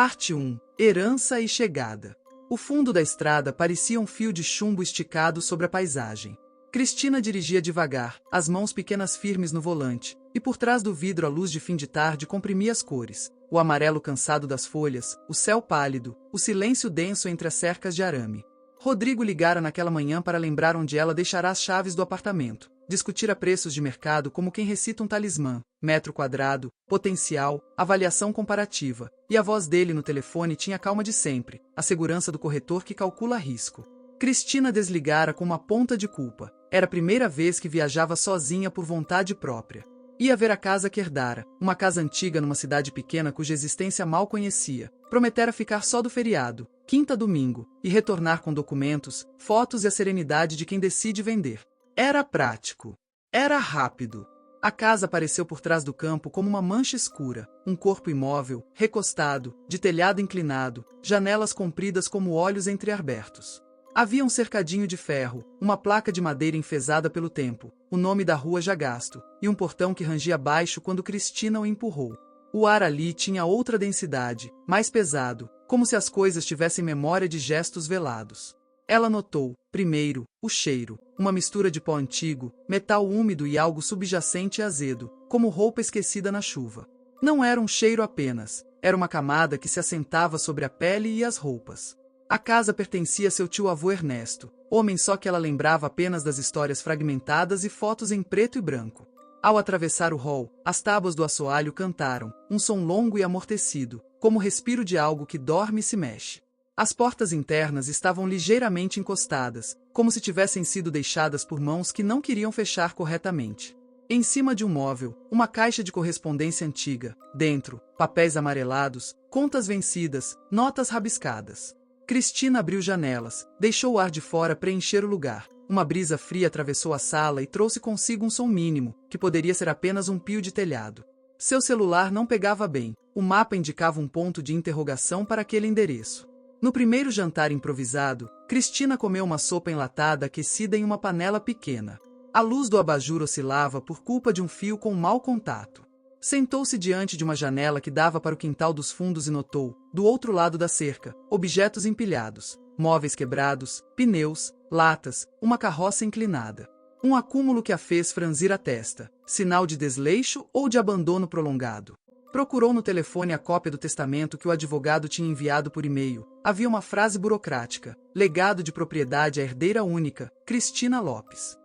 Parte 1. Herança e chegada. O fundo da estrada parecia um fio de chumbo esticado sobre a paisagem. Cristina dirigia devagar, as mãos pequenas firmes no volante, e por trás do vidro a luz de fim de tarde comprimia as cores, o amarelo cansado das folhas, o céu pálido, o silêncio denso entre as cercas de arame. Rodrigo ligara naquela manhã para lembrar onde ela deixará as chaves do apartamento. Discutira preços de mercado como quem recita um talismã, metro quadrado, potencial, avaliação comparativa, e a voz dele no telefone tinha a calma de sempre, a segurança do corretor que calcula risco. Cristina desligara com uma ponta de culpa. Era a primeira vez que viajava sozinha por vontade própria. Ia ver a casa que herdara, uma casa antiga numa cidade pequena cuja existência mal conhecia. Prometera ficar só do feriado, quinta a domingo, e retornar com documentos, fotos e a serenidade de quem decide vender. Era prático. Era rápido. A casa apareceu por trás do campo como uma mancha escura, um corpo imóvel, recostado, de telhado inclinado, janelas compridas como olhos entreabertos. Havia um cercadinho de ferro, uma placa de madeira enfesada pelo tempo, o nome da rua já gasto, e um portão que rangia baixo quando Cristina o empurrou. O ar ali tinha outra densidade, mais pesado, como se as coisas tivessem memória de gestos velados. Ela notou, primeiro, o cheiro, uma mistura de pó antigo, metal úmido e algo subjacente e azedo, como roupa esquecida na chuva. Não era um cheiro apenas, era uma camada que se assentava sobre a pele e as roupas. A casa pertencia a seu tio-avô Ernesto, homem só que ela lembrava apenas das histórias fragmentadas e fotos em preto e branco. Ao atravessar o hall, as tábuas do assoalho cantaram, um som longo e amortecido, como o respiro de algo que dorme e se mexe. As portas internas estavam ligeiramente encostadas, como se tivessem sido deixadas por mãos que não queriam fechar corretamente. Em cima de um móvel, uma caixa de correspondência antiga. Dentro, papéis amarelados, contas vencidas, notas rabiscadas. Cristina abriu janelas, deixou o ar de fora preencher o lugar. Uma brisa fria atravessou a sala e trouxe consigo um som mínimo, que poderia ser apenas um pio de telhado. Seu celular não pegava bem. O mapa indicava um ponto de interrogação para aquele endereço. No primeiro jantar improvisado, Cristina comeu uma sopa enlatada aquecida em uma panela pequena. A luz do abajur oscilava por culpa de um fio com mau contato. Sentou-se diante de uma janela que dava para o quintal dos fundos e notou, do outro lado da cerca, objetos empilhados, móveis quebrados, pneus, latas, uma carroça inclinada. Um acúmulo que a fez franzir a testa, sinal de desleixo ou de abandono prolongado. Procurou no telefone a cópia do testamento que o advogado tinha enviado por e-mail. Havia uma frase burocrática: legado de propriedade à herdeira única, Cristina Lopes.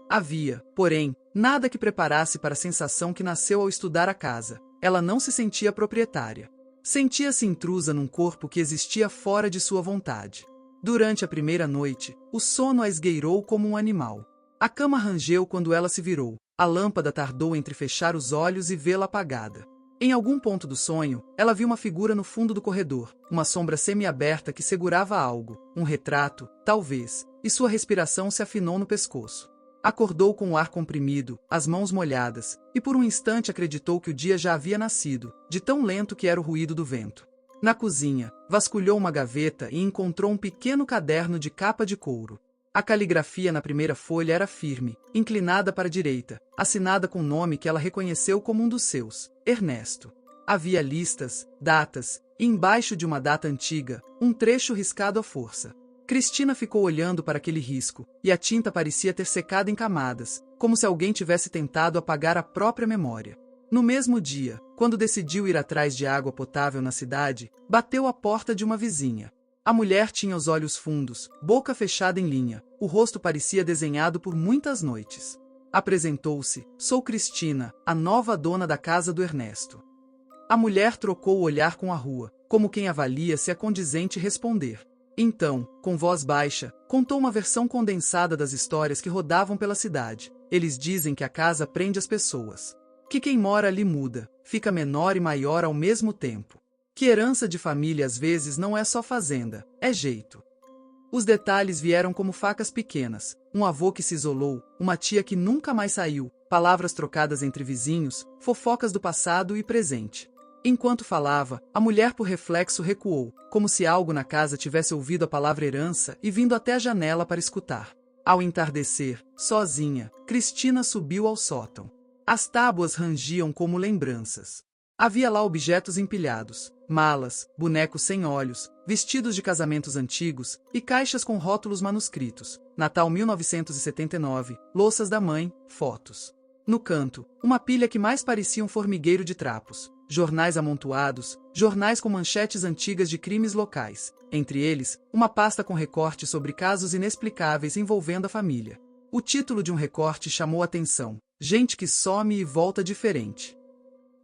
Havia, porém, nada que preparasse para a sensação que nasceu ao estudar a casa. Ela não se sentia proprietária. Sentia-se intrusa num corpo que existia fora de sua vontade. Durante a primeira noite, o sono a esgueirou como um animal. A cama rangeu quando ela se virou. A lâmpada tardou entre fechar os olhos e vê-la apagada. Em algum ponto do sonho, ela viu uma figura no fundo do corredor, uma sombra semi-aberta que segurava algo, um retrato, talvez, e sua respiração se afinou no pescoço. Acordou com o ar comprimido, as mãos molhadas, e por um instante acreditou que o dia já havia nascido, de tão lento que era o ruído do vento. Na cozinha, vasculhou uma gaveta e encontrou um pequeno caderno de capa de couro. A caligrafia na primeira folha era firme, inclinada para a direita, assinada com um nome que ela reconheceu como um dos seus, Ernesto. Havia listas, datas, e embaixo de uma data antiga, um trecho riscado à força. Cristina ficou olhando para aquele risco, e a tinta parecia ter secado em camadas, como se alguém tivesse tentado apagar a própria memória. No mesmo dia, quando decidiu ir atrás de água potável na cidade, bateu à porta de uma vizinha. A mulher tinha os olhos fundos, boca fechada em linha, o rosto parecia desenhado por muitas noites. Apresentou-se: sou Cristina, a nova dona da casa do Ernesto. A mulher trocou o olhar com a rua, como quem avalia se é condizente responder. Então, com voz baixa, contou uma versão condensada das histórias que rodavam pela cidade. Eles dizem que a casa prende as pessoas. Que quem mora ali muda, fica menor e maior ao mesmo tempo. Que herança de família às vezes não é só fazenda, é jeito. Os detalhes vieram como facas pequenas, um avô que se isolou, uma tia que nunca mais saiu, palavras trocadas entre vizinhos, fofocas do passado e presente. Enquanto falava, a mulher por reflexo recuou, como se algo na casa tivesse ouvido a palavra herança e vindo até a janela para escutar. Ao entardecer, sozinha, Cristina subiu ao sótão. As tábuas rangiam como lembranças. Havia lá objetos empilhados, malas, bonecos sem olhos, vestidos de casamentos antigos e caixas com rótulos manuscritos. Natal 1979, louças da mãe, fotos. No canto, uma pilha que mais parecia um formigueiro de trapos. Jornais amontoados, jornais com manchetes antigas de crimes locais. Entre eles, uma pasta com recortes sobre casos inexplicáveis envolvendo a família. O título de um recorte chamou a atenção: Gente que some e volta diferente.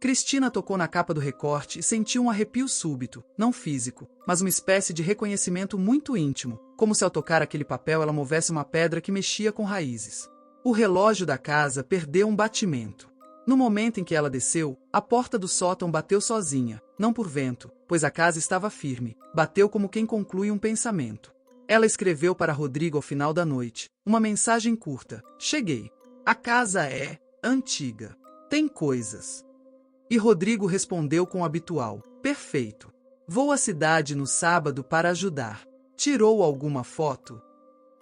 Cristina tocou na capa do recorte e sentiu um arrepio súbito, não físico, mas uma espécie de reconhecimento muito íntimo, como se ao tocar aquele papel ela movesse uma pedra que mexia com raízes. O relógio da casa perdeu um batimento. No momento em que ela desceu, a porta do sótão bateu sozinha, não por vento, pois a casa estava firme, bateu como quem conclui um pensamento. Ela escreveu para Rodrigo ao final da noite, uma mensagem curta: Cheguei. A casa é antiga. Tem coisas. E Rodrigo respondeu com o habitual: Perfeito. Vou à cidade no sábado para ajudar. Tirou alguma foto?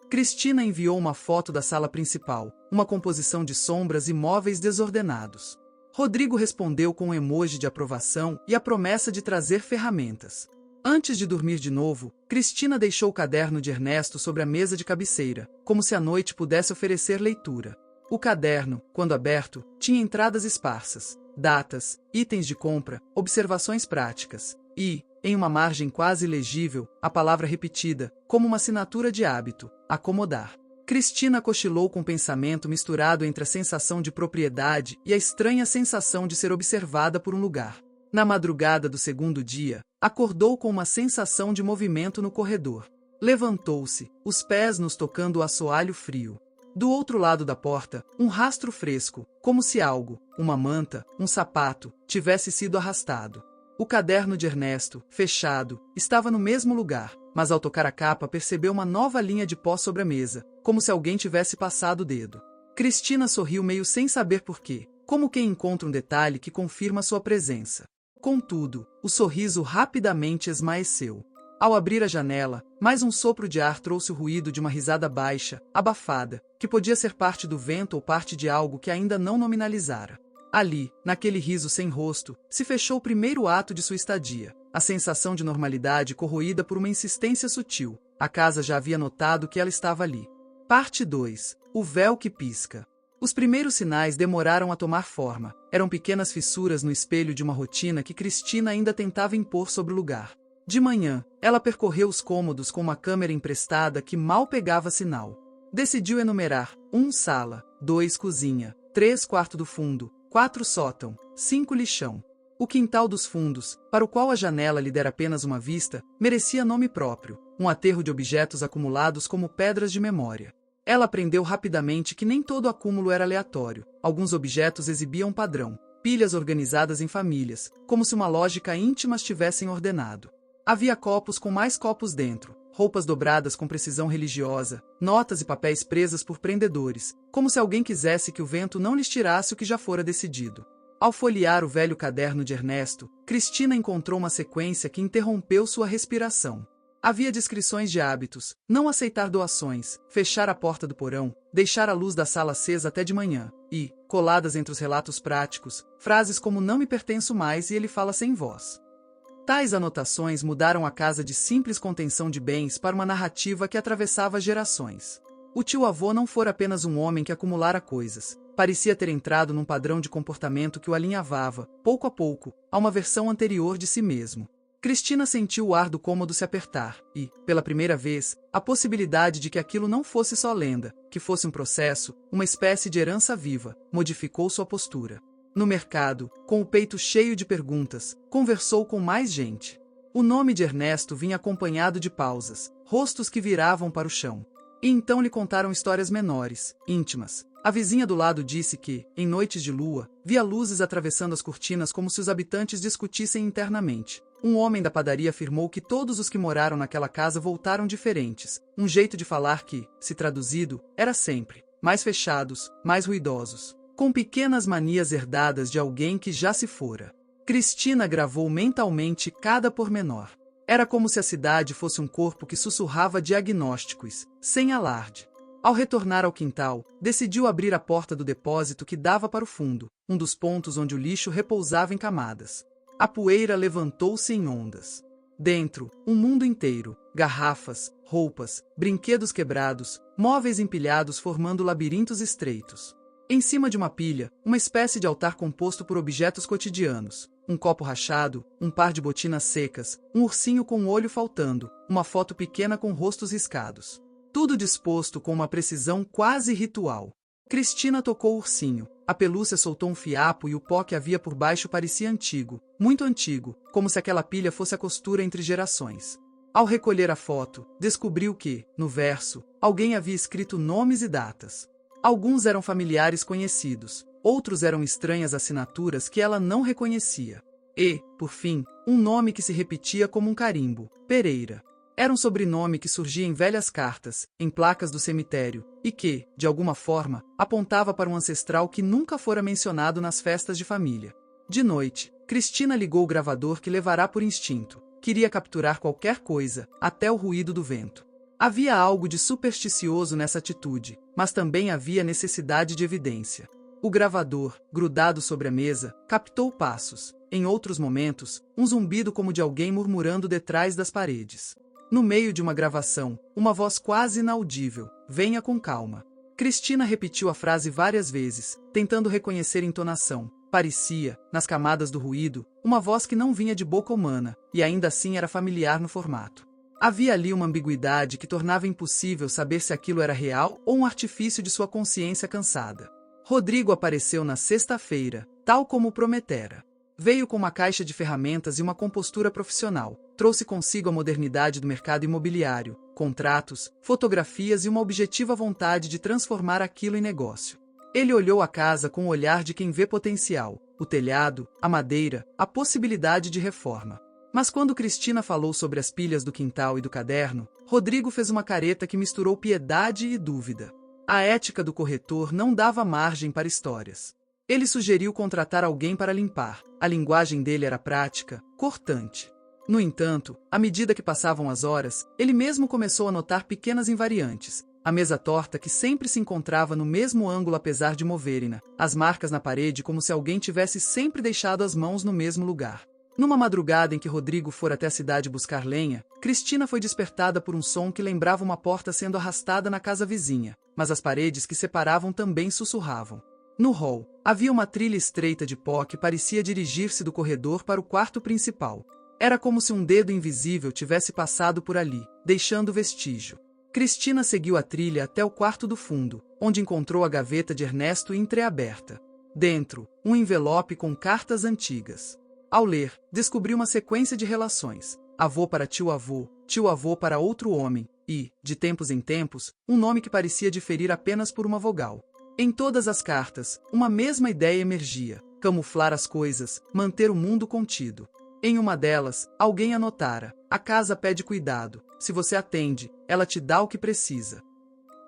Cristina enviou uma foto da sala principal, uma composição de sombras e móveis desordenados. Rodrigo respondeu com um emoji de aprovação e a promessa de trazer ferramentas. Antes de dormir de novo, Cristina deixou o caderno de Ernesto sobre a mesa de cabeceira, como se a noite pudesse oferecer leitura. O caderno, quando aberto, tinha entradas esparsas, datas, itens de compra, observações práticas e, em uma margem quase legível, a palavra repetida, como uma assinatura de hábito: acomodar. Cristina cochilou com o pensamento misturado entre a sensação de propriedade e a estranha sensação de ser observada por um lugar. Na madrugada do segundo dia, acordou com uma sensação de movimento no corredor. Levantou-se, os pés nos tocando o assoalho frio. Do outro lado da porta, um rastro fresco, como se algo, uma manta, um sapato, tivesse sido arrastado. O caderno de Ernesto, fechado, estava no mesmo lugar, mas ao tocar a capa percebeu uma nova linha de pó sobre a mesa, como se alguém tivesse passado o dedo. Cristina sorriu meio sem saber porquê, como quem encontra um detalhe que confirma sua presença. Contudo, o sorriso rapidamente esmaeceu. Ao abrir a janela, mais um sopro de ar trouxe o ruído de uma risada baixa, abafada, que podia ser parte do vento ou parte de algo que ainda não nominalizara. Ali, naquele riso sem rosto, se fechou o primeiro ato de sua estadia, a sensação de normalidade corroída por uma insistência sutil. A casa já havia notado que ela estava ali. Parte 2. O véu que pisca. Os primeiros sinais demoraram a tomar forma. Eram pequenas fissuras no espelho de uma rotina que Cristina ainda tentava impor sobre o lugar. De manhã, ela percorreu os cômodos com uma câmera emprestada que mal pegava sinal. Decidiu enumerar: 1 sala, 2 cozinha, 3 quarto do fundo, 4 sótão, 5 lixão. O quintal dos fundos, para o qual a janela lhe dera apenas uma vista, merecia nome próprio, um aterro de objetos acumulados como pedras de memória. Ela aprendeu rapidamente que nem todo acúmulo era aleatório. Alguns objetos exibiam um padrão, pilhas organizadas em famílias, como se uma lógica íntima as tivessem ordenado. Havia copos com mais copos dentro, roupas dobradas com precisão religiosa, notas e papéis presas por prendedores, como se alguém quisesse que o vento não lhes tirasse o que já fora decidido. Ao folhear o velho caderno de Ernesto, Cristina encontrou uma sequência que interrompeu sua respiração. Havia descrições de hábitos: não aceitar doações, fechar a porta do porão, deixar a luz da sala acesa até de manhã, e, coladas entre os relatos práticos, frases como não me pertenço mais e ele fala sem voz. Tais anotações mudaram a casa de simples contenção de bens para uma narrativa que atravessava gerações. O tio-avô não fora apenas um homem que acumulara coisas. Parecia ter entrado num padrão de comportamento que o alinhavava, pouco a pouco, a uma versão anterior de si mesmo. Cristina sentiu o ar do cômodo se apertar e, pela primeira vez, a possibilidade de que aquilo não fosse só lenda, que fosse um processo, uma espécie de herança viva, modificou sua postura. No mercado, com o peito cheio de perguntas, conversou com mais gente. O nome de Ernesto vinha acompanhado de pausas, rostos que viravam para o chão. E então lhe contaram histórias menores, íntimas. A vizinha do lado disse que, em noites de lua, via luzes atravessando as cortinas como se os habitantes discutissem internamente. Um homem da padaria afirmou que todos os que moraram naquela casa voltaram diferentes, um jeito de falar que, se traduzido, era sempre mais fechados, mais ruidosos, com pequenas manias herdadas de alguém que já se fora. Cristina gravou mentalmente cada pormenor. Era como se a cidade fosse um corpo que sussurrava diagnósticos, sem alarde. Ao retornar ao quintal, decidiu abrir a porta do depósito que dava para o fundo, um dos pontos onde o lixo repousava em camadas. A poeira levantou-se em ondas. Dentro, um mundo inteiro, garrafas, roupas, brinquedos quebrados, móveis empilhados formando labirintos estreitos. Em cima de uma pilha, uma espécie de altar composto por objetos cotidianos. Um copo rachado, um par de botinas secas, um ursinho com um olho faltando, uma foto pequena com rostos riscados. Tudo disposto com uma precisão quase ritual. Cristina tocou o ursinho. A pelúcia soltou um fiapo e o pó que havia por baixo parecia antigo, muito antigo, como se aquela pilha fosse a costura entre gerações. Ao recolher a foto, descobriu que, no verso, alguém havia escrito nomes e datas. Alguns eram familiares conhecidos, outros eram estranhas assinaturas que ela não reconhecia. E, por fim, um nome que se repetia como um carimbo: Pereira. Era um sobrenome que surgia em velhas cartas, em placas do cemitério, e que, de alguma forma, apontava para um ancestral que nunca fora mencionado nas festas de família. De noite, Cristina ligou o gravador que levará por instinto. Queria capturar qualquer coisa, até o ruído do vento. Havia algo de supersticioso nessa atitude, mas também havia necessidade de evidência. O gravador, grudado sobre a mesa, captou passos. Em outros momentos, um zumbido como de alguém murmurando detrás das paredes. No meio de uma gravação, uma voz quase inaudível: "Venha com calma." Cristina repetiu a frase várias vezes, tentando reconhecer entonação. Parecia, nas camadas do ruído, uma voz que não vinha de boca humana, e ainda assim era familiar no formato. Havia ali uma ambiguidade que tornava impossível saber se aquilo era real ou um artifício de sua consciência cansada. Rodrigo apareceu na sexta-feira, tal como prometera. Veio com uma caixa de ferramentas e uma compostura profissional. Trouxe consigo a modernidade do mercado imobiliário, contratos, fotografias e uma objetiva vontade de transformar aquilo em negócio. Ele olhou a casa com o olhar de quem vê potencial, o telhado, a madeira, a possibilidade de reforma. Mas quando Cristina falou sobre as pilhas do quintal e do caderno, Rodrigo fez uma careta que misturou piedade e dúvida. A ética do corretor não dava margem para histórias. Ele sugeriu contratar alguém para limpar. A linguagem dele era prática, cortante. No entanto, à medida que passavam as horas, ele mesmo começou a notar pequenas invariantes. A mesa torta que sempre se encontrava no mesmo ângulo apesar de moverem-na, as marcas na parede como se alguém tivesse sempre deixado as mãos no mesmo lugar. Numa madrugada em que Rodrigo fora até a cidade buscar lenha, Cristina foi despertada por um som que lembrava uma porta sendo arrastada na casa vizinha, mas as paredes que separavam também sussurravam. No hall, havia uma trilha estreita de pó que parecia dirigir-se do corredor para o quarto principal. Era como se um dedo invisível tivesse passado por ali, deixando vestígio. Cristina seguiu a trilha até o quarto do fundo, onde encontrou a gaveta de Ernesto entreaberta. Dentro, um envelope com cartas antigas. Ao ler, descobriu uma sequência de relações. Avô para tio-avô para outro homem, e, de tempos em tempos, um nome que parecia diferir apenas por uma vogal. Em todas as cartas, uma mesma ideia emergia: camuflar as coisas, manter o mundo contido. Em uma delas, alguém anotara: a casa pede cuidado, se você atende, ela te dá o que precisa.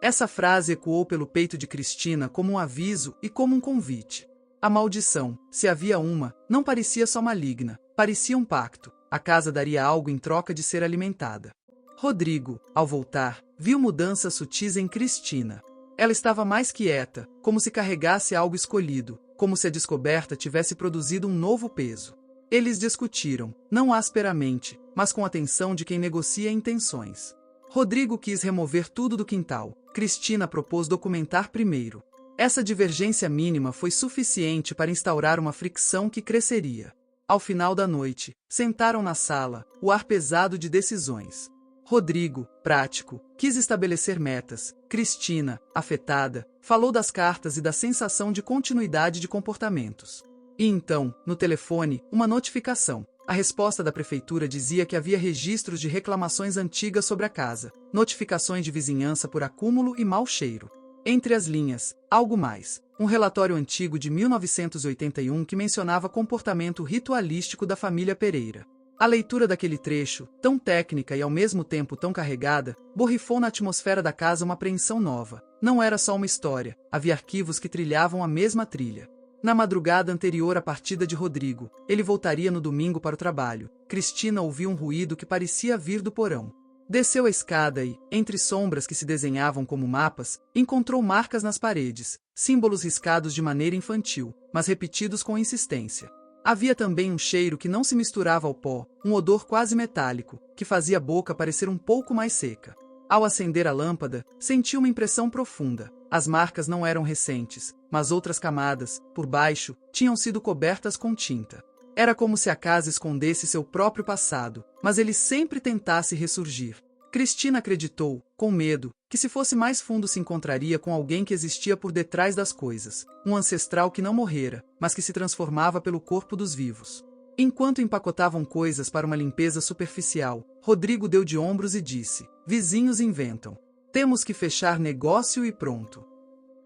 Essa frase ecoou pelo peito de Cristina como um aviso e como um convite. A maldição, se havia uma, não parecia só maligna, parecia um pacto. A casa daria algo em troca de ser alimentada. Rodrigo, ao voltar, viu mudanças sutis em Cristina. Ela estava mais quieta, como se carregasse algo escolhido, como se a descoberta tivesse produzido um novo peso. Eles discutiram, não asperamente, mas com a atenção de quem negocia intenções. Rodrigo quis remover tudo do quintal. Cristina propôs documentar primeiro. Essa divergência mínima foi suficiente para instaurar uma fricção que cresceria. Ao final da noite, sentaram na sala, o ar pesado de decisões. Rodrigo, prático, quis estabelecer metas. Cristina, afetada, falou das cartas e da sensação de continuidade de comportamentos. E então, no telefone, uma notificação. A resposta da prefeitura dizia que havia registros de reclamações antigas sobre a casa, notificações de vizinhança por acúmulo e mau cheiro. Entre as linhas, algo mais. Um relatório antigo de 1981 que mencionava comportamento ritualístico da família Pereira. A leitura daquele trecho, tão técnica e ao mesmo tempo tão carregada, borrifou na atmosfera da casa uma apreensão nova. Não era só uma história, havia arquivos que trilhavam a mesma trilha. Na madrugada anterior à partida de Rodrigo, ele voltaria no domingo para o trabalho. Cristina ouviu um ruído que parecia vir do porão. Desceu a escada e, entre sombras que se desenhavam como mapas, encontrou marcas nas paredes, símbolos riscados de maneira infantil, mas repetidos com insistência. Havia também um cheiro que não se misturava ao pó, um odor quase metálico, que fazia a boca parecer um pouco mais seca. Ao acender a lâmpada, sentiu uma impressão profunda. As marcas não eram recentes, mas outras camadas, por baixo, tinham sido cobertas com tinta. Era como se a casa escondesse seu próprio passado, mas ele sempre tentasse ressurgir. Cristina acreditou, com medo, que se fosse mais fundo se encontraria com alguém que existia por detrás das coisas, um ancestral que não morrera, mas que se transformava pelo corpo dos vivos. Enquanto empacotavam coisas para uma limpeza superficial, Rodrigo deu de ombros e disse: "Vizinhos inventam. Temos que fechar negócio e pronto."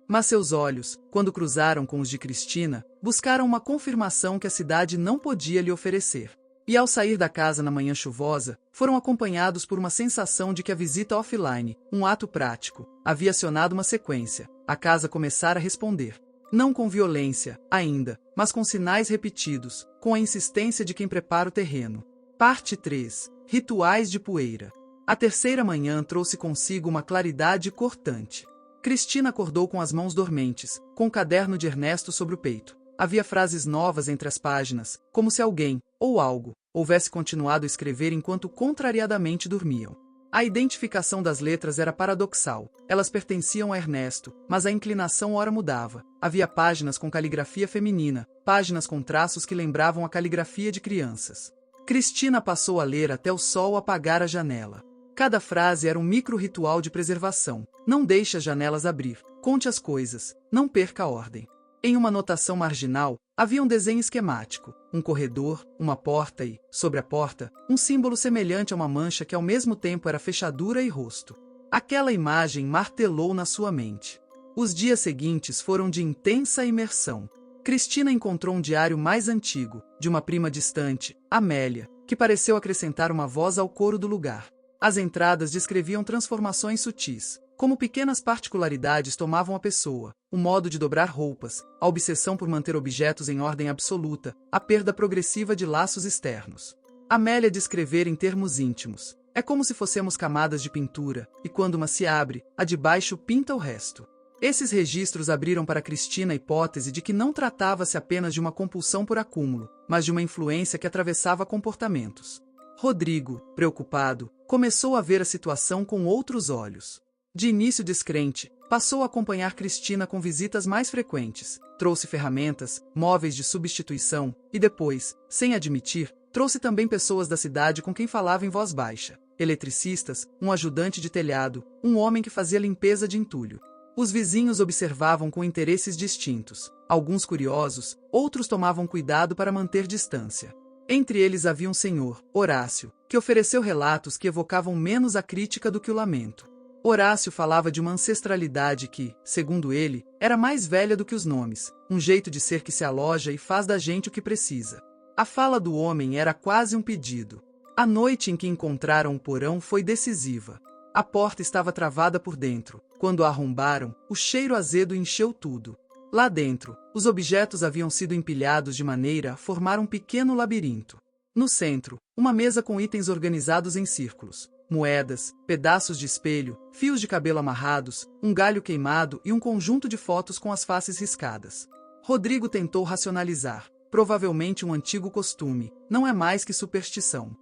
Mas seus olhos, quando cruzaram com os de Cristina, buscaram uma confirmação que a cidade não podia lhe oferecer. E ao sair da casa na manhã chuvosa, foram acompanhados por uma sensação de que a visita offline, um ato prático, havia acionado uma sequência. A casa começara a responder. Não com violência, ainda, mas com sinais repetidos, com a insistência de quem prepara o terreno. Parte 3. Rituais de poeira. A terceira manhã trouxe consigo uma claridade cortante. Cristina acordou com as mãos dormentes, com o caderno de Ernesto sobre o peito. Havia frases novas entre as páginas, como se alguém, ou algo, houvesse continuado a escrever enquanto contrariadamente dormiam. A identificação das letras era paradoxal. Elas pertenciam a Ernesto, mas a inclinação ora mudava. Havia páginas com caligrafia feminina, páginas com traços que lembravam a caligrafia de crianças. Cristina passou a ler até o sol apagar a janela. Cada frase era um micro-ritual de preservação. Não deixe as janelas abrir. Conte as coisas. Não perca a ordem. Em uma anotação marginal, havia um desenho esquemático. Um corredor, uma porta e, sobre a porta, um símbolo semelhante a uma mancha que ao mesmo tempo era fechadura e rosto. Aquela imagem martelou na sua mente. Os dias seguintes foram de intensa imersão. Cristina encontrou um diário mais antigo, de uma prima distante, Amélia, que pareceu acrescentar uma voz ao coro do lugar. As entradas descreviam transformações sutis, como pequenas particularidades tomavam a pessoa, o modo de dobrar roupas, a obsessão por manter objetos em ordem absoluta, a perda progressiva de laços externos. Amélia descrever em termos íntimos. É como se fossemos camadas de pintura, e quando uma se abre, a de baixo pinta o resto. Esses registros abriram para Cristina a hipótese de que não tratava-se apenas de uma compulsão por acúmulo, mas de uma influência que atravessava comportamentos. Rodrigo, preocupado, começou a ver a situação com outros olhos. De início descrente, passou a acompanhar Cristina com visitas mais frequentes, trouxe ferramentas, móveis de substituição, e depois, sem admitir, trouxe também pessoas da cidade com quem falava em voz baixa, eletricistas, um ajudante de telhado, um homem que fazia limpeza de entulho. Os vizinhos observavam com interesses distintos, alguns curiosos, outros tomavam cuidado para manter distância. Entre eles havia um senhor, Horácio, que ofereceu relatos que evocavam menos a crítica do que o lamento. Horácio falava de uma ancestralidade que, segundo ele, era mais velha do que os nomes, um jeito de ser que se aloja e faz da gente o que precisa. A fala do homem era quase um pedido. A noite em que encontraram o porão foi decisiva. A porta estava travada por dentro. Quando a arrombaram, o cheiro azedo encheu tudo. Lá dentro, os objetos haviam sido empilhados de maneira a formar um pequeno labirinto. No centro, uma mesa com itens organizados em círculos. Moedas, pedaços de espelho, fios de cabelo amarrados, um galho queimado e um conjunto de fotos com as faces riscadas. Rodrigo tentou racionalizar. Provavelmente um antigo costume, não é mais que superstição.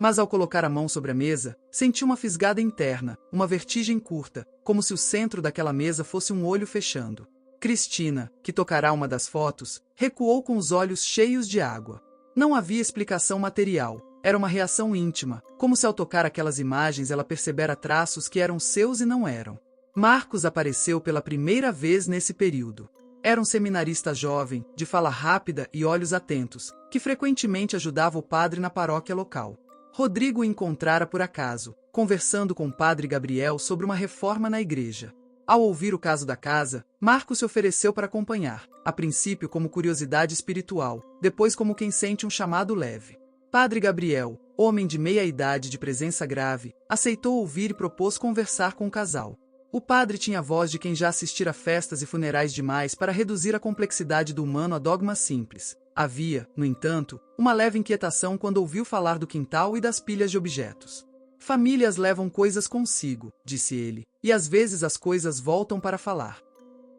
Mas ao colocar a mão sobre a mesa, sentiu uma fisgada interna, uma vertigem curta, como se o centro daquela mesa fosse um olho fechando. Cristina, que tocará uma das fotos, recuou com os olhos cheios de água. Não havia explicação material, era uma reação íntima, como se ao tocar aquelas imagens ela percebera traços que eram seus e não eram. Marcos apareceu pela primeira vez nesse período. Era um seminarista jovem, de fala rápida e olhos atentos, que frequentemente ajudava o padre na paróquia local. Rodrigo o encontrara por acaso, conversando com o padre Gabriel sobre uma reforma na igreja. Ao ouvir o caso da casa, Marcos se ofereceu para acompanhar, a princípio como curiosidade espiritual, depois como quem sente um chamado leve. Padre Gabriel, homem de meia-idade de presença grave, aceitou ouvir e propôs conversar com o casal. O padre tinha a voz de quem já assistira a festas e funerais demais para reduzir a complexidade do humano a dogmas simples. Havia, no entanto, uma leve inquietação quando ouviu falar do quintal e das pilhas de objetos. Famílias levam coisas consigo, disse ele, e às vezes as coisas voltam para falar.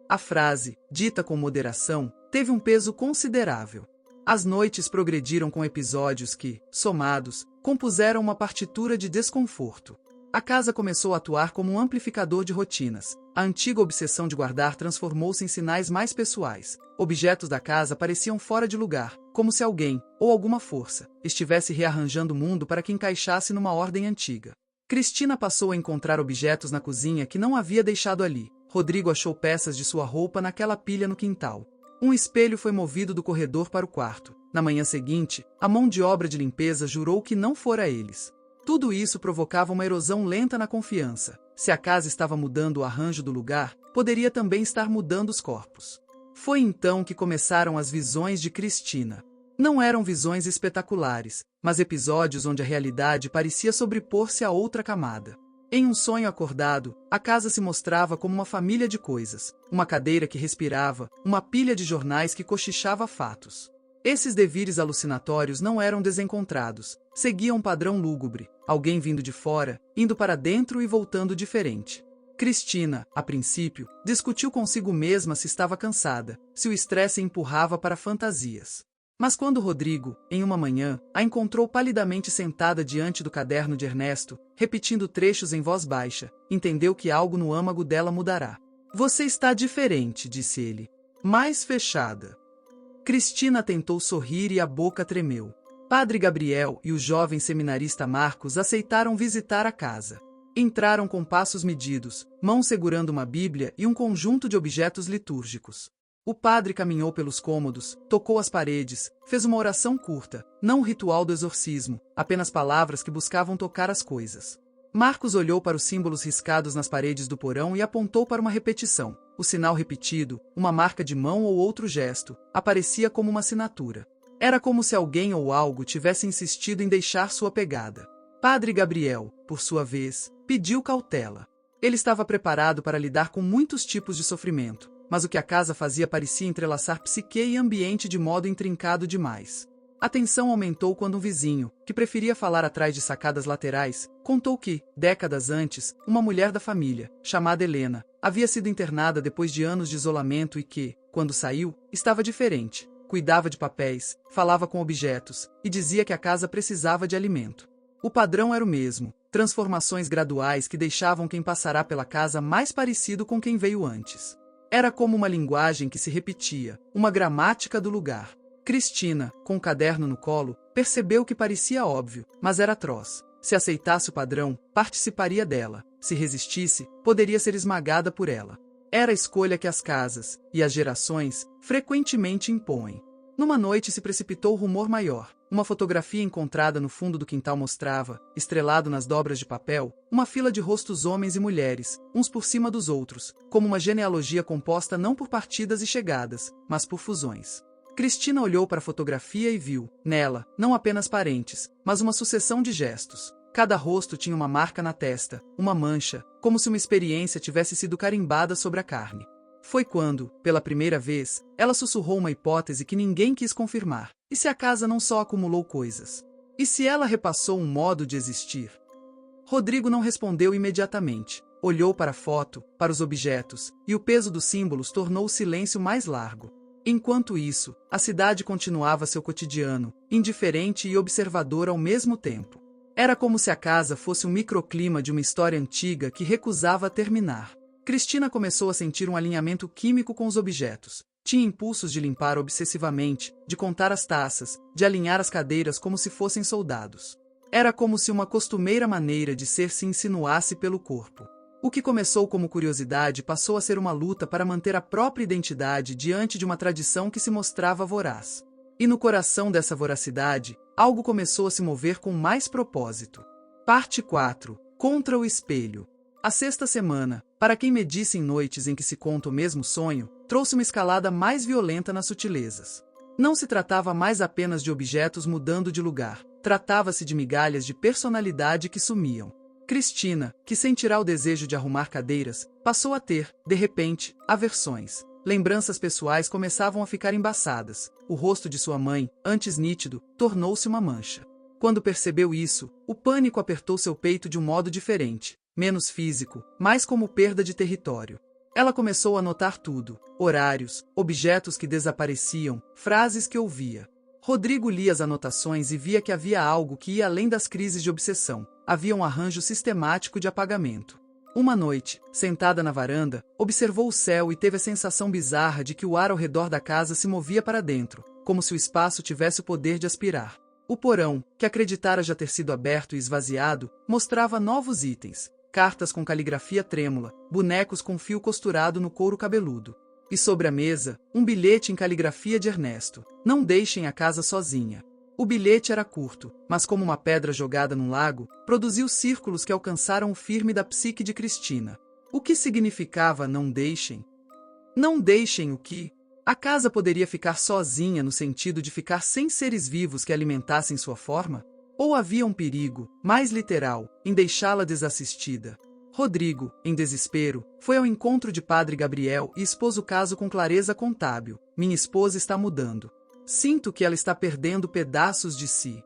A frase, dita com moderação, teve um peso considerável. As noites progrediram com episódios que, somados, compuseram uma partitura de desconforto. A casa começou a atuar como um amplificador de rotinas. A antiga obsessão de guardar transformou-se em sinais mais pessoais. Objetos da casa pareciam fora de lugar, como se alguém, ou alguma força, estivesse rearranjando o mundo para que encaixasse numa ordem antiga. Cristina passou a encontrar objetos na cozinha que não havia deixado ali. Rodrigo achou peças de sua roupa naquela pilha no quintal. Um espelho foi movido do corredor para o quarto. Na manhã seguinte, a mão de obra de limpeza jurou que não fora eles. Tudo isso provocava uma erosão lenta na confiança. Se a casa estava mudando o arranjo do lugar, poderia também estar mudando os corpos. Foi então que começaram as visões de Cristina. Não eram visões espetaculares, mas episódios onde a realidade parecia sobrepor-se a outra camada. Em um sonho acordado, a casa se mostrava como uma família de coisas, uma cadeira que respirava, uma pilha de jornais que cochichava fatos. Esses devires alucinatórios não eram desencontrados, seguiam um padrão lúgubre, alguém vindo de fora, indo para dentro e voltando diferente. Cristina, a princípio, discutiu consigo mesma se estava cansada, se o estresse empurrava para fantasias. Mas quando Rodrigo, em uma manhã, a encontrou palidamente sentada diante do caderno de Ernesto, repetindo trechos em voz baixa, entendeu que algo no âmago dela mudará. Você está diferente, disse ele. Mais fechada. Cristina tentou sorrir e a boca tremeu. Padre Gabriel e o jovem seminarista Marcos aceitaram visitar a casa. Entraram com passos medidos, mãos segurando uma Bíblia e um conjunto de objetos litúrgicos. O padre caminhou pelos cômodos, tocou as paredes, fez uma oração curta, não um ritual do exorcismo, apenas palavras que buscavam tocar as coisas. Marcos olhou para os símbolos riscados nas paredes do porão e apontou para uma repetição. O sinal repetido, uma marca de mão ou outro gesto, aparecia como uma assinatura. Era como se alguém ou algo tivesse insistido em deixar sua pegada. Padre Gabriel, por sua vez, pediu cautela. Ele estava preparado para lidar com muitos tipos de sofrimento, mas o que a casa fazia parecia entrelaçar psique e ambiente de modo intrincado demais. A tensão aumentou quando um vizinho, que preferia falar atrás de sacadas laterais, contou que, décadas antes, uma mulher da família, chamada Helena, havia sido internada depois de anos de isolamento e que, quando saiu, estava diferente. Cuidava de papéis, falava com objetos, e dizia que a casa precisava de alimento. O padrão era o mesmo, transformações graduais que deixavam quem passará pela casa mais parecido com quem veio antes. Era como uma linguagem que se repetia, uma gramática do lugar. Cristina, com o caderno no colo, percebeu que parecia óbvio, mas era atroz. Se aceitasse o padrão, participaria dela. Se resistisse, poderia ser esmagada por ela. Era a escolha que as casas, e as gerações, frequentemente impõem. Numa noite se precipitou o rumor maior. Uma fotografia encontrada no fundo do quintal mostrava, estrelado nas dobras de papel, uma fila de rostos homens e mulheres, uns por cima dos outros, como uma genealogia composta não por partidas e chegadas, mas por fusões. Cristina olhou para a fotografia e viu, nela, não apenas parentes, mas uma sucessão de gestos. Cada rosto tinha uma marca na testa, uma mancha, como se uma experiência tivesse sido carimbada sobre a carne. Foi quando, pela primeira vez, ela sussurrou uma hipótese que ninguém quis confirmar. E se a casa não só acumulou coisas? E se ela repassou um modo de existir? Rodrigo não respondeu imediatamente. Olhou para a foto, para os objetos, e o peso dos símbolos tornou o silêncio mais largo. Enquanto isso, a cidade continuava seu cotidiano, indiferente e observador ao mesmo tempo. Era como se a casa fosse um microclima de uma história antiga que recusava terminar. Cristina começou a sentir um alinhamento químico com os objetos. Tinha impulsos de limpar obsessivamente, de contar as taças, de alinhar as cadeiras como se fossem soldados. Era como se uma costumeira maneira de ser se insinuasse pelo corpo. O que começou como curiosidade passou a ser uma luta para manter a própria identidade diante de uma tradição que se mostrava voraz. E no coração dessa voracidade, algo começou a se mover com mais propósito. Parte 4. Contra o espelho. A sexta semana, para quem medisse em noites em que se conta o mesmo sonho, trouxe uma escalada mais violenta nas sutilezas. Não se tratava mais apenas de objetos mudando de lugar, tratava-se de migalhas de personalidade que sumiam. Cristina, que sentirá o desejo de arrumar cadeiras, passou a ter, de repente, aversões. Lembranças pessoais começavam a ficar embaçadas. O rosto de sua mãe, antes nítido, tornou-se uma mancha. Quando percebeu isso, o pânico apertou seu peito de um modo diferente, menos físico, mais como perda de território. Ela começou a notar tudo: horários, objetos que desapareciam, frases que ouvia. Rodrigo lia as anotações e via que havia algo que ia além das crises de obsessão. Havia um arranjo sistemático de apagamento. Uma noite, sentada na varanda, observou o céu e teve a sensação bizarra de que o ar ao redor da casa se movia para dentro, como se o espaço tivesse o poder de aspirar. O porão, que acreditara já ter sido aberto e esvaziado, mostrava novos itens: cartas com caligrafia trêmula, bonecos com fio costurado no couro cabeludo. E sobre a mesa, um bilhete em caligrafia de Ernesto: "Não deixem a casa sozinha." O bilhete era curto, mas como uma pedra jogada num lago, produziu círculos que alcançaram o firme da psique de Cristina. O que significava "não deixem"? Não deixem o quê? A casa poderia ficar sozinha no sentido de ficar sem seres vivos que alimentassem sua forma? Ou havia um perigo, mais literal, em deixá-la desassistida? Rodrigo, em desespero, foi ao encontro de Padre Gabriel e expôs o caso com clareza contábil: "Minha esposa está mudando. Sinto que ela está perdendo pedaços de si."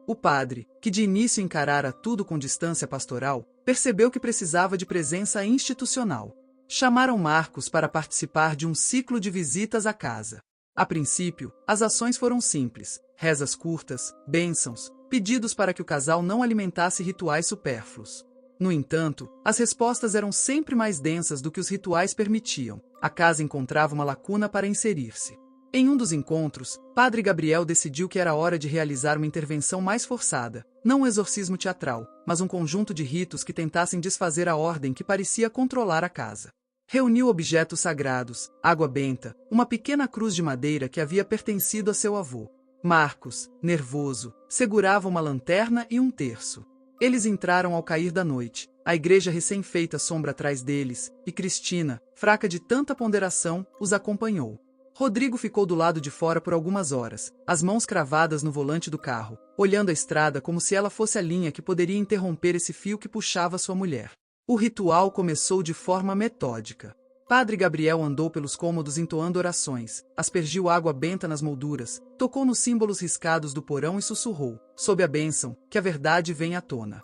O padre, que de início encarara tudo com distância pastoral, percebeu que precisava de presença institucional. Chamaram Marcos para participar de um ciclo de visitas à casa. A princípio, as ações foram simples: rezas curtas, bênçãos, pedidos para que o casal não alimentasse rituais supérfluos. No entanto, as respostas eram sempre mais densas do que os rituais permitiam. A casa encontrava uma lacuna para inserir-se. Em um dos encontros, Padre Gabriel decidiu que era hora de realizar uma intervenção mais forçada, não um exorcismo teatral, mas um conjunto de ritos que tentassem desfazer a ordem que parecia controlar a casa. Reuniu objetos sagrados, água benta, uma pequena cruz de madeira que havia pertencido a seu avô. Marcos, nervoso, segurava uma lanterna e um terço. Eles entraram ao cair da noite, a igreja recém-feita sombra atrás deles, e Cristina, fraca de tanta ponderação, os acompanhou. Rodrigo ficou do lado de fora por algumas horas, as mãos cravadas no volante do carro, olhando a estrada como se ela fosse a linha que poderia interromper esse fio que puxava sua mulher. O ritual começou de forma metódica. Padre Gabriel andou pelos cômodos entoando orações, aspergiu água benta nas molduras, tocou nos símbolos riscados do porão e sussurrou: "Sob a bênção, que a verdade venha à tona."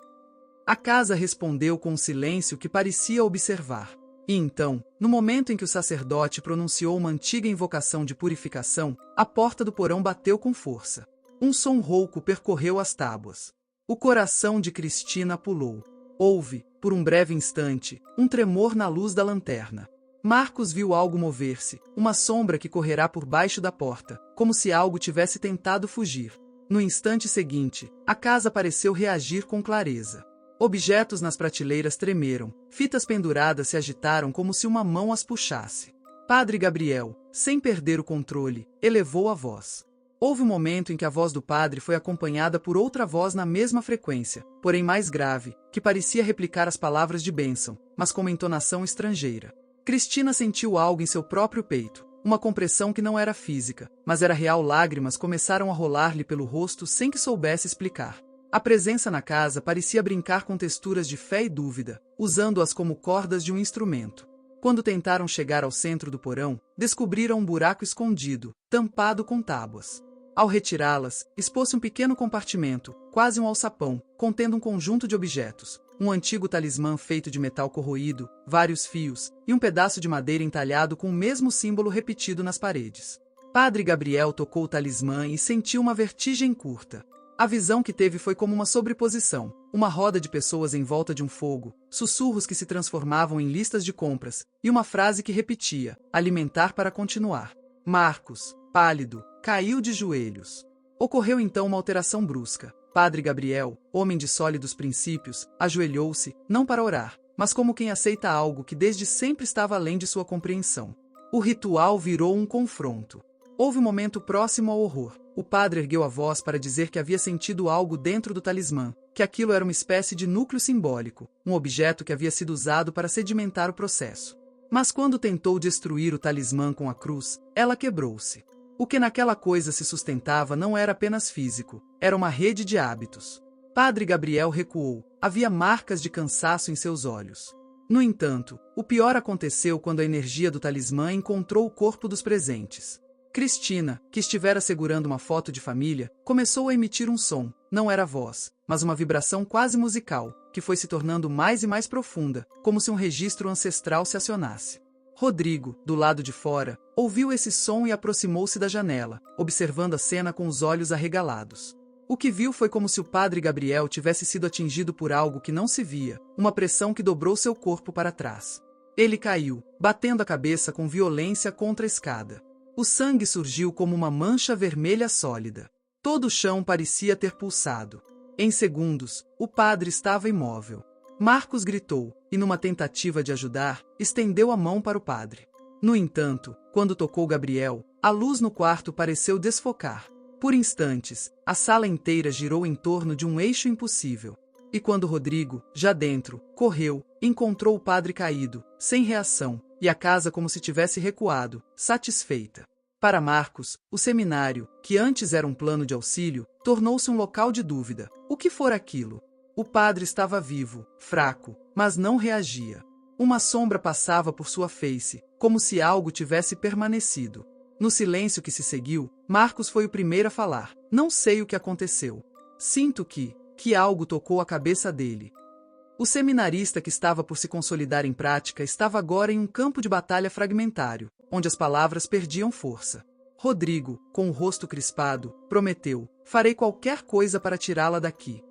A casa respondeu com um silêncio que parecia observar. E então, no momento em que o sacerdote pronunciou uma antiga invocação de purificação, a porta do porão bateu com força. Um som rouco percorreu as tábuas. O coração de Cristina pulou. Houve, por um breve instante, um tremor na luz da lanterna. Marcos viu algo mover-se, uma sombra que correrá por baixo da porta, como se algo tivesse tentado fugir. No instante seguinte, a casa pareceu reagir com clareza. Objetos nas prateleiras tremeram, fitas penduradas se agitaram como se uma mão as puxasse. Padre Gabriel, sem perder o controle, elevou a voz. Houve um momento em que a voz do padre foi acompanhada por outra voz na mesma frequência, porém mais grave, que parecia replicar as palavras de bênção, mas com uma entonação estrangeira. Cristina sentiu algo em seu próprio peito, uma compressão que não era física, mas era real. Lágrimas começaram a rolar-lhe pelo rosto sem que soubesse explicar. A presença na casa parecia brincar com texturas de fé e dúvida, usando-as como cordas de um instrumento. Quando tentaram chegar ao centro do porão, descobriram um buraco escondido, tampado com tábuas. Ao retirá-las, expôs-se um pequeno compartimento, quase um alçapão, contendo um conjunto de objetos: um antigo talismã feito de metal corroído, vários fios, e um pedaço de madeira entalhado com o mesmo símbolo repetido nas paredes. Padre Gabriel tocou o talismã e sentiu uma vertigem curta. A visão que teve foi como uma sobreposição, uma roda de pessoas em volta de um fogo, sussurros que se transformavam em listas de compras, e uma frase que repetia: "alimentar para continuar." Marcos, pálido, caiu de joelhos. Ocorreu então uma alteração brusca. Padre Gabriel, homem de sólidos princípios, ajoelhou-se, não para orar, mas como quem aceita algo que desde sempre estava além de sua compreensão. O ritual virou um confronto. Houve um momento próximo ao horror. O padre ergueu a voz para dizer que havia sentido algo dentro do talismã, que aquilo era uma espécie de núcleo simbólico, um objeto que havia sido usado para sedimentar o processo. Mas quando tentou destruir o talismã com a cruz, ela quebrou-se. O que naquela coisa se sustentava não era apenas físico, era uma rede de hábitos. Padre Gabriel recuou, havia marcas de cansaço em seus olhos. No entanto, o pior aconteceu quando a energia do talismã encontrou o corpo dos presentes. Cristina, que estivera segurando uma foto de família, começou a emitir um som, não era voz, mas uma vibração quase musical, que foi se tornando mais e mais profunda, como se um registro ancestral se acionasse. Rodrigo, do lado de fora, ouviu esse som e aproximou-se da janela, observando a cena com os olhos arregalados. O que viu foi como se o padre Gabriel tivesse sido atingido por algo que não se via, uma pressão que dobrou seu corpo para trás. Ele caiu, batendo a cabeça com violência contra a escada. O sangue surgiu como uma mancha vermelha sólida. Todo o chão parecia ter pulsado. Em segundos, o padre estava imóvel. Marcos gritou, e numa tentativa de ajudar, estendeu a mão para o padre. No entanto, quando tocou Gabriel, a luz no quarto pareceu desfocar. Por instantes, a sala inteira girou em torno de um eixo impossível. E quando Rodrigo, já dentro, correu, encontrou o padre caído, sem reação, e a casa como se tivesse recuado, satisfeita. Para Marcos, o seminário, que antes era um plano de auxílio, tornou-se um local de dúvida. O que fora aquilo? O padre estava vivo, fraco, mas não reagia. Uma sombra passava por sua face, como se algo tivesse permanecido. No silêncio que se seguiu, Marcos foi o primeiro a falar. Não sei o que aconteceu. Sinto que algo tocou a cabeça dele. O seminarista que estava por se consolidar em prática estava agora em um campo de batalha fragmentário, onde as palavras perdiam força. Rodrigo, com o rosto crispado, prometeu: farei qualquer coisa para tirá-la daqui.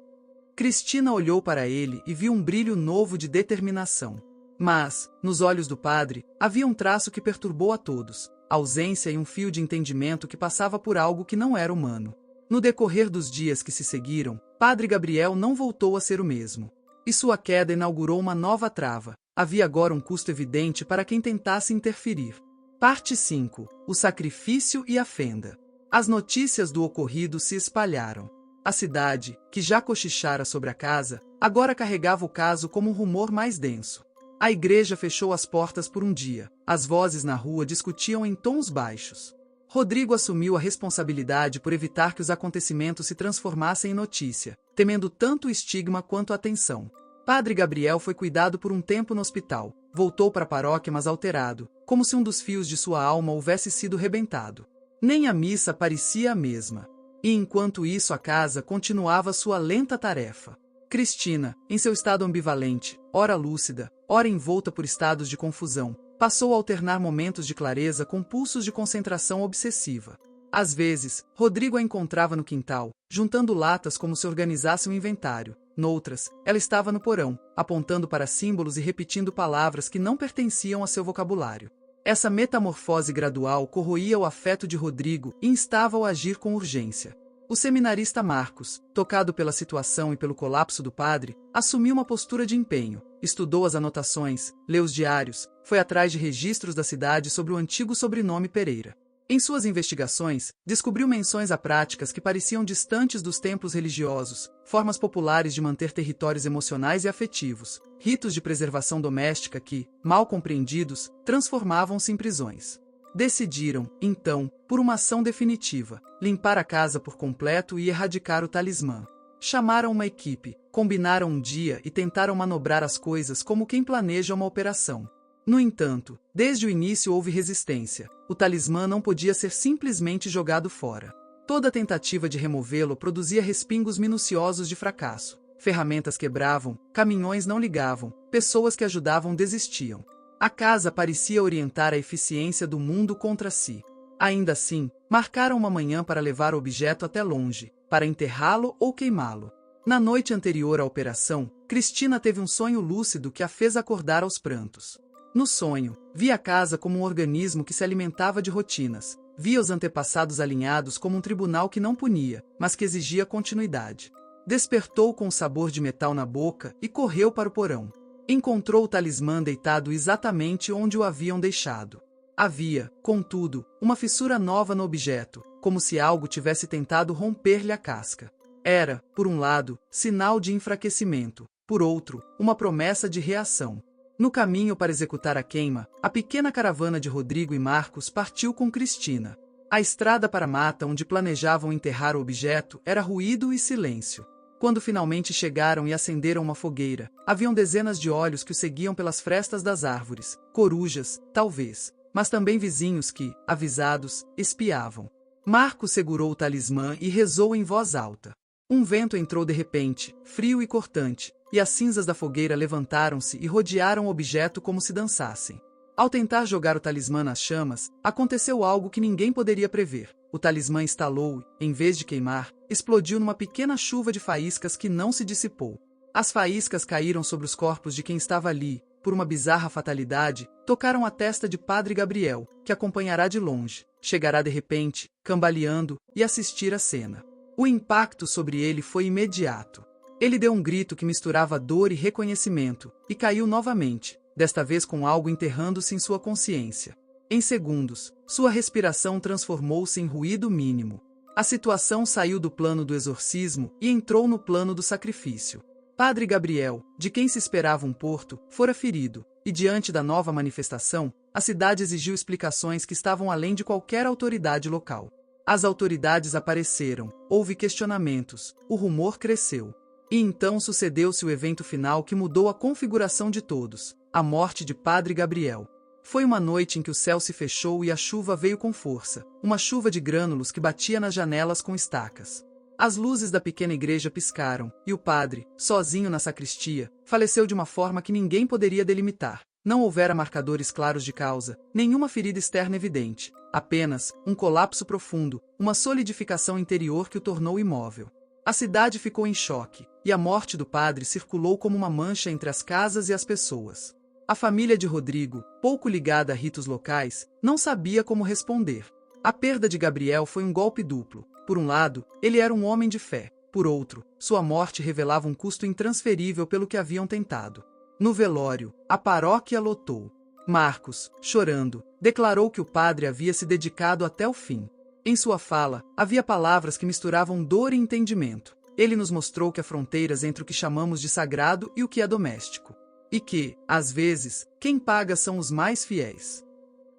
Cristina olhou para ele e viu um brilho novo de determinação. Mas, nos olhos do padre, havia um traço que perturbou a todos, ausência e um fio de entendimento que passava por algo que não era humano. No decorrer dos dias que se seguiram, Padre Gabriel não voltou a ser o mesmo. E sua queda inaugurou uma nova trava. Havia agora um custo evidente para quem tentasse interferir. Parte 5. O sacrifício e a fenda. As notícias do ocorrido se espalharam. A cidade, que já cochichara sobre a casa, agora carregava o caso como um rumor mais denso. A igreja fechou as portas por um dia. As vozes na rua discutiam em tons baixos. Rodrigo assumiu a responsabilidade por evitar que os acontecimentos se transformassem em notícia, temendo tanto o estigma quanto a tensão. Padre Gabriel foi cuidado por um tempo no hospital. Voltou para a paróquia mas alterado, como se um dos fios de sua alma houvesse sido rebentado. Nem a missa parecia a mesma. E enquanto isso a casa continuava sua lenta tarefa. Cristina, em seu estado ambivalente, ora lúcida, ora envolta por estados de confusão, passou a alternar momentos de clareza com pulsos de concentração obsessiva. Às vezes, Rodrigo a encontrava no quintal, juntando latas como se organizasse um inventário. Noutras, ela estava no porão, apontando para símbolos e repetindo palavras que não pertenciam a seu vocabulário. Essa metamorfose gradual corroía o afeto de Rodrigo e instava-o a agir com urgência. O seminarista Marcos, tocado pela situação e pelo colapso do padre, assumiu uma postura de empenho, estudou as anotações, leu os diários, foi atrás de registros da cidade sobre o antigo sobrenome Pereira. Em suas investigações, descobriu menções a práticas que pareciam distantes dos templos religiosos, formas populares de manter territórios emocionais e afetivos, ritos de preservação doméstica que, mal compreendidos, transformavam-se em prisões. Decidiram, então, por uma ação definitiva, limpar a casa por completo e erradicar o talismã. Chamaram uma equipe, combinaram um dia e tentaram manobrar as coisas como quem planeja uma operação. No entanto, desde o início houve resistência. O talismã não podia ser simplesmente jogado fora. Toda tentativa de removê-lo produzia respingos minuciosos de fracasso. Ferramentas quebravam, caminhões não ligavam, pessoas que ajudavam desistiam. A casa parecia orientar a eficiência do mundo contra si. Ainda assim, marcaram uma manhã para levar o objeto até longe, para enterrá-lo ou queimá-lo. Na noite anterior à operação, Cristina teve um sonho lúcido que a fez acordar aos prantos. No sonho, via a casa como um organismo que se alimentava de rotinas, via os antepassados alinhados como um tribunal que não punia, mas que exigia continuidade. Despertou com o sabor de metal na boca e correu para o porão. Encontrou o talismã deitado exatamente onde o haviam deixado. Havia, contudo, uma fissura nova no objeto, como se algo tivesse tentado romper-lhe a casca. Era, por um lado, sinal de enfraquecimento, por outro, uma promessa de reação. No caminho para executar a queima, a pequena caravana de Rodrigo e Marcos partiu com Cristina. A estrada para a mata onde planejavam enterrar o objeto era ruído e silêncio. Quando finalmente chegaram e acenderam uma fogueira, haviam dezenas de olhos que o seguiam pelas frestas das árvores, corujas, talvez, mas também vizinhos que, avisados, espiavam. Marcos segurou o talismã e rezou em voz alta. Um vento entrou de repente, frio e cortante, e as cinzas da fogueira levantaram-se e rodearam o objeto como se dançassem. Ao tentar jogar o talismã nas chamas, aconteceu algo que ninguém poderia prever. O talismã estalou e, em vez de queimar, explodiu numa pequena chuva de faíscas que não se dissipou. As faíscas caíram sobre os corpos de quem estava ali, por uma bizarra fatalidade, tocaram a testa de Padre Gabriel, que acompanhará de longe, chegará de repente, cambaleando, e assistir à cena. O impacto sobre ele foi imediato. Ele deu um grito que misturava dor e reconhecimento, e caiu novamente, desta vez com algo enterrando-se em sua consciência. Em segundos, sua respiração transformou-se em ruído mínimo. A situação saiu do plano do exorcismo e entrou no plano do sacrifício. Padre Gabriel, de quem se esperava um porto, fora ferido, e diante da nova manifestação, a cidade exigiu explicações que estavam além de qualquer autoridade local. As autoridades apareceram, houve questionamentos, o rumor cresceu. E então sucedeu-se o evento final que mudou a configuração de todos, a morte de Padre Gabriel. Foi uma noite em que o céu se fechou e a chuva veio com força, uma chuva de grânulos que batia nas janelas com estacas. As luzes da pequena igreja piscaram, e o padre, sozinho na sacristia, faleceu de uma forma que ninguém poderia delimitar. Não houvera marcadores claros de causa, nenhuma ferida externa evidente, apenas um colapso profundo, uma solidificação interior que o tornou imóvel. A cidade ficou em choque, e a morte do padre circulou como uma mancha entre as casas e as pessoas. A família de Rodrigo, pouco ligada a ritos locais, não sabia como responder. A perda de Gabriel foi um golpe duplo. Por um lado, ele era um homem de fé. Por outro, sua morte revelava um custo intransferível pelo que haviam tentado. No velório, a paróquia lotou. Marcos, chorando, declarou que o padre havia se dedicado até o fim. Em sua fala, havia palavras que misturavam dor e entendimento. Ele nos mostrou que há fronteiras entre o que chamamos de sagrado e o que é doméstico. E que, às vezes, quem paga são os mais fiéis.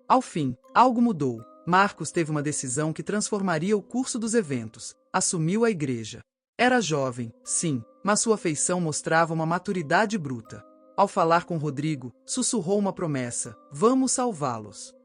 Ao fim, algo mudou. Marcos teve uma decisão que transformaria o curso dos eventos. Assumiu a igreja. Era jovem, sim, mas sua feição mostrava uma maturidade bruta. Ao falar com Rodrigo, sussurrou uma promessa: vamos salvá-los.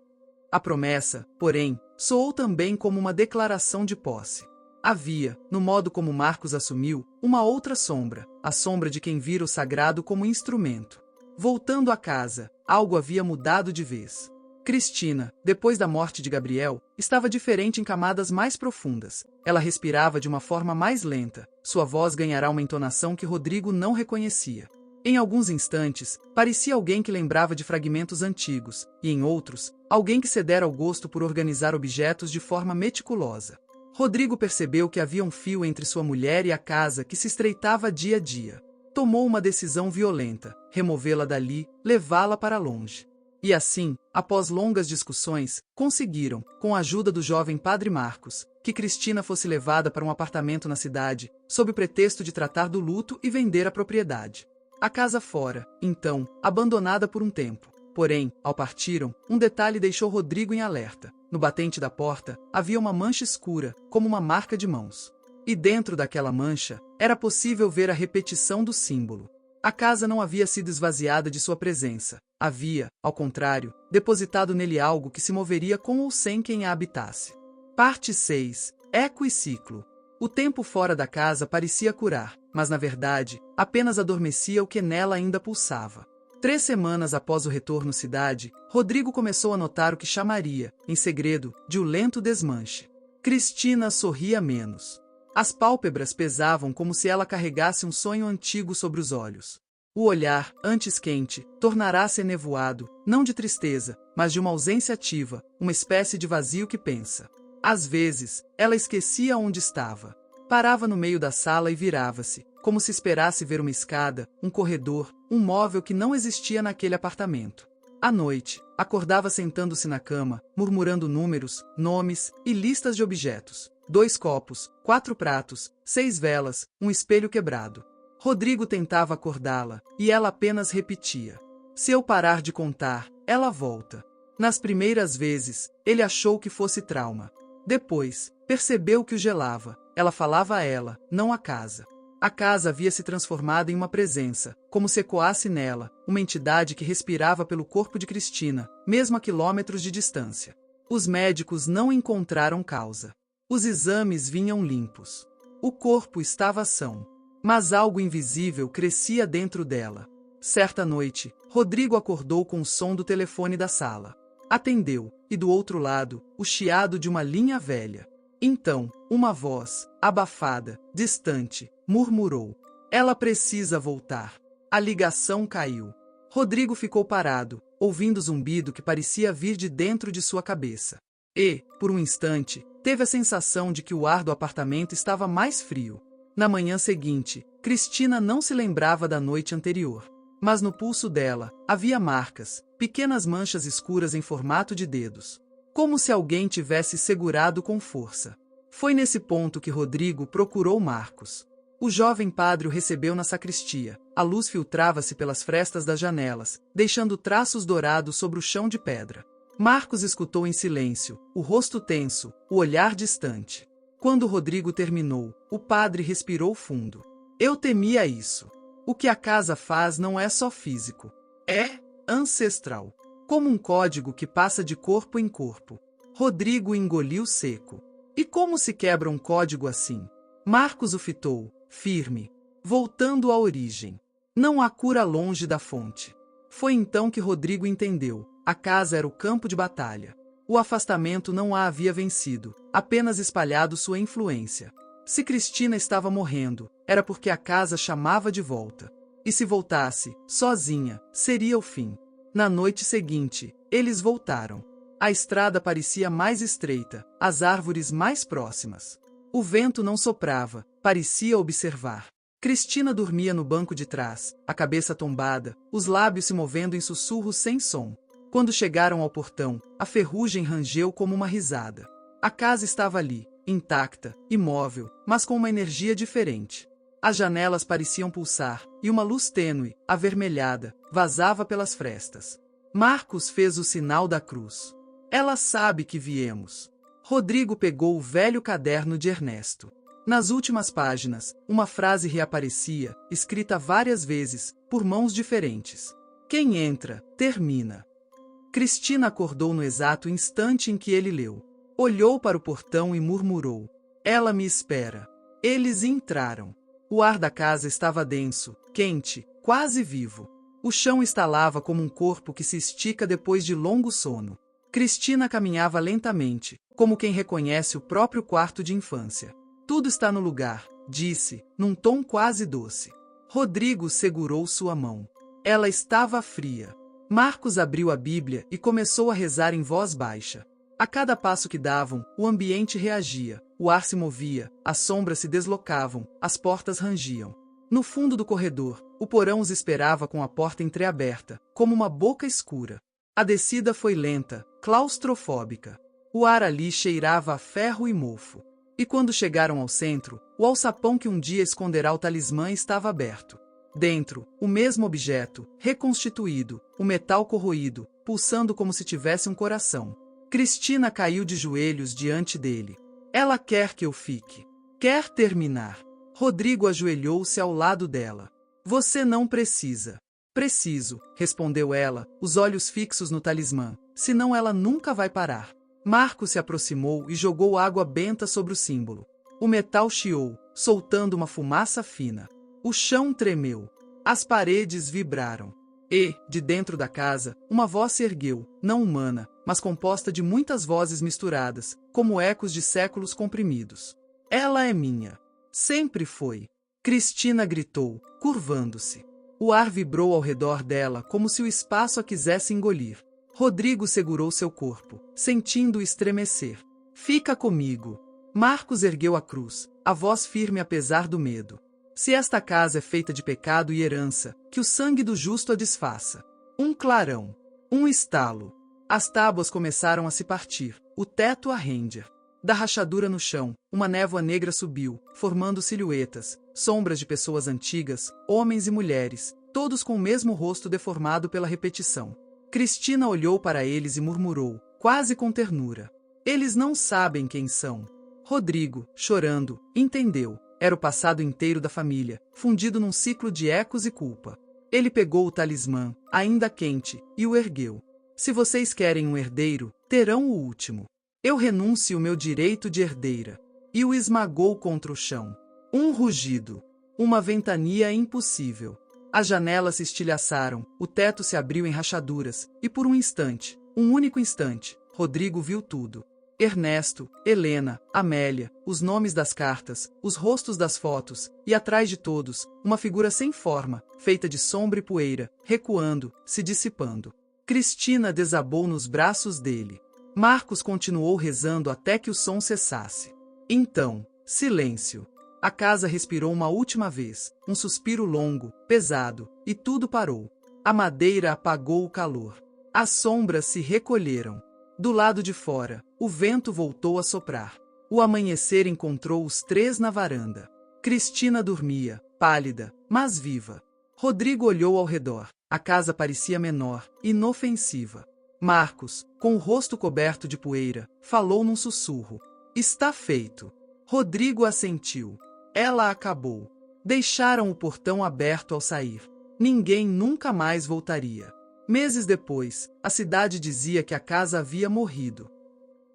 A promessa, porém, soou também como uma declaração de posse. Havia, no modo como Marcos assumiu, uma outra sombra, a sombra de quem vira o sagrado como instrumento. Voltando a casa, algo havia mudado de vez. Cristina, depois da morte de Gabriel, estava diferente em camadas mais profundas. Ela respirava de uma forma mais lenta, sua voz ganhará uma entonação que Rodrigo não reconhecia. Em alguns instantes, parecia alguém que lembrava de fragmentos antigos, e em outros, alguém que cedera ao gosto por organizar objetos de forma meticulosa. Rodrigo percebeu que havia um fio entre sua mulher e a casa que se estreitava dia a dia. Tomou uma decisão violenta: removê-la dali, levá-la para longe. E assim, após longas discussões, conseguiram, com a ajuda do jovem padre Marcos, que Cristina fosse levada para um apartamento na cidade, sob o pretexto de tratar do luto e vender a propriedade. A casa fora, então, abandonada por um tempo. Porém, ao partiram, um detalhe deixou Rodrigo em alerta. No batente da porta, havia uma mancha escura, como uma marca de mãos. E dentro daquela mancha, era possível ver a repetição do símbolo. A casa não havia sido esvaziada de sua presença. Havia, ao contrário, depositado nele algo que se moveria com ou sem quem a habitasse. Parte 6. Eco e ciclo. O tempo fora da casa parecia curar, mas na verdade, apenas adormecia o que nela ainda pulsava. 3 semanas após o retorno à cidade, Rodrigo começou a notar o que chamaria, em segredo, de o lento desmanche. Cristina sorria menos. As pálpebras pesavam como se ela carregasse um sonho antigo sobre os olhos. O olhar, antes quente, tornará-se enevoado, não de tristeza, mas de uma ausência ativa, uma espécie de vazio que pensa. Às vezes, ela esquecia onde estava. Parava no meio da sala e virava-se, como se esperasse ver uma escada, um corredor, um móvel que não existia naquele apartamento. À noite, acordava sentando-se na cama, murmurando números, nomes e listas de objetos. 2 copos, 4 pratos, 6 velas, um espelho quebrado. Rodrigo tentava acordá-la, e ela apenas repetia: se eu parar de contar, ela volta. Nas primeiras vezes, ele achou que fosse trauma. Depois, percebeu que o gelava. Ela falava a ela, não à casa. A casa havia se transformado em uma presença, como se ecoasse nela, uma entidade que respirava pelo corpo de Cristina, mesmo a quilômetros de distância. Os médicos não encontraram causa. Os exames vinham limpos. O corpo estava são. Mas algo invisível crescia dentro dela. Certa noite, Rodrigo acordou com o som do telefone da sala. Atendeu, e do outro lado, o chiado de uma linha velha. Então, uma voz, abafada, distante, murmurou: "Ela precisa voltar." A ligação caiu. Rodrigo ficou parado, ouvindo o zumbido que parecia vir de dentro de sua cabeça. E, por um instante, teve a sensação de que o ar do apartamento estava mais frio. Na manhã seguinte, Cristina não se lembrava da noite anterior. Mas no pulso dela, havia marcas, pequenas manchas escuras em formato de dedos. Como se alguém tivesse segurado com força. Foi nesse ponto que Rodrigo procurou Marcos. O jovem padre o recebeu na sacristia. A luz filtrava-se pelas frestas das janelas, deixando traços dourados sobre o chão de pedra. Marcos escutou em silêncio, o rosto tenso, o olhar distante. Quando Rodrigo terminou, o padre respirou fundo. "Eu temia isso. O que a casa faz não é só físico. É ancestral. Como um código que passa de corpo em corpo." Rodrigo engoliu seco. "E como se quebra um código assim?" Marcos o fitou, firme. "Voltando à origem. Não há cura longe da fonte." Foi então que Rodrigo entendeu. A casa era o campo de batalha. O afastamento não a havia vencido, apenas espalhado sua influência. Se Cristina estava morrendo, era porque a casa chamava de volta. E se voltasse, sozinha, seria o fim. Na noite seguinte, eles voltaram. A estrada parecia mais estreita, as árvores mais próximas. O vento não soprava, parecia observar. Cristina dormia no banco de trás, a cabeça tombada, os lábios se movendo em sussurros sem som. Quando chegaram ao portão, a ferrugem rangeu como uma risada. A casa estava ali, intacta, imóvel, mas com uma energia diferente. As janelas pareciam pulsar, e uma luz tênue, avermelhada, vazava pelas frestas. Marcos fez o sinal da cruz. "Ela sabe que viemos." Rodrigo pegou o velho caderno de Ernesto. Nas últimas páginas, uma frase reaparecia, escrita várias vezes, por mãos diferentes. "Quem entra, termina." Cristina acordou no exato instante em que ele leu. Olhou para o portão e murmurou: "Ela me espera." Eles entraram. O ar da casa estava denso, quente, quase vivo. O chão estalava como um corpo que se estica depois de longo sono. Cristina caminhava lentamente, como quem reconhece o próprio quarto de infância. "Tudo está no lugar", disse, num tom quase doce. Rodrigo segurou sua mão. Ela estava fria. Marcos abriu a Bíblia e começou a rezar em voz baixa. A cada passo que davam, o ambiente reagia, o ar se movia, as sombras se deslocavam, as portas rangiam. No fundo do corredor, o porão os esperava com a porta entreaberta, como uma boca escura. A descida foi lenta, claustrofóbica. O ar ali cheirava a ferro e mofo. E quando chegaram ao centro, o alçapão que um dia esconderá o talismã estava aberto. Dentro, o mesmo objeto, reconstituído, o metal corroído, pulsando como se tivesse um coração. Cristina caiu de joelhos diante dele. "Ela quer que eu fique. Quer terminar." Rodrigo ajoelhou-se ao lado dela. "Você não precisa." "Preciso", respondeu ela, os olhos fixos no talismã, "senão ela nunca vai parar." Marcos se aproximou e jogou água benta sobre o símbolo. O metal chiou, soltando uma fumaça fina. O chão tremeu. As paredes vibraram. E, de dentro da casa, uma voz se ergueu, não humana, mas composta de muitas vozes misturadas, como ecos de séculos comprimidos. "Ela é minha. Sempre foi." Cristina gritou, curvando-se. O ar vibrou ao redor dela como se o espaço a quisesse engolir. Rodrigo segurou seu corpo, sentindo-o estremecer. "Fica comigo." Marcos ergueu a cruz, a voz firme apesar do medo. "Se esta casa é feita de pecado e herança, que o sangue do justo a desfaça." Um clarão. Um estalo. As tábuas começaram a se partir, o teto a render. Da rachadura no chão, uma névoa negra subiu, formando silhuetas, sombras de pessoas antigas, homens e mulheres, todos com o mesmo rosto deformado pela repetição. Cristina olhou para eles e murmurou, quase com ternura: "Eles não sabem quem são." Rodrigo, chorando, entendeu. Era o passado inteiro da família, fundido num ciclo de ecos e culpa. Ele pegou o talismã, ainda quente, e o ergueu. "Se vocês querem um herdeiro, terão o último. Eu renuncio o meu direito de herdeira." E o esmagou contra o chão. Um rugido. Uma ventania impossível. As janelas se estilhaçaram, o teto se abriu em rachaduras, e por um instante, um único instante, Rodrigo viu tudo. Ernesto, Helena, Amélia, os nomes das cartas, os rostos das fotos, e atrás de todos, uma figura sem forma, feita de sombra e poeira, recuando, se dissipando. Cristina desabou nos braços dele. Marcos continuou rezando até que o som cessasse. Então, silêncio. A casa respirou uma última vez, um suspiro longo, pesado, e tudo parou. A madeira apagou o calor. As sombras se recolheram. Do lado de fora, o vento voltou a soprar. O amanhecer encontrou os três na varanda. Cristina dormia, pálida, mas viva. Rodrigo olhou ao redor. A casa parecia menor, inofensiva. Marcos, com o rosto coberto de poeira, falou num sussurro. Está feito. Rodrigo assentiu. Ela acabou. Deixaram o portão aberto ao sair. Ninguém nunca mais voltaria. Meses depois, a cidade dizia que a casa havia morrido.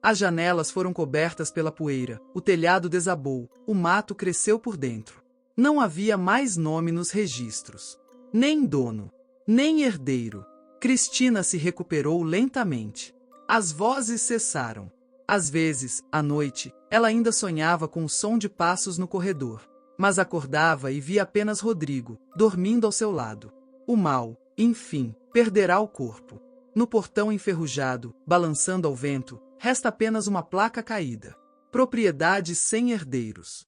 As janelas foram cobertas pela poeira, o telhado desabou, o mato cresceu por dentro. Não havia mais nome nos registros. Nem dono, nem herdeiro. Cristina se recuperou lentamente. As vozes cessaram. Às vezes, à noite, ela ainda sonhava com o som de passos no corredor. Mas acordava e via apenas Rodrigo, dormindo ao seu lado. O mal, enfim, perderá o corpo. No portão enferrujado, balançando ao vento, resta apenas uma placa caída. Propriedade sem herdeiros.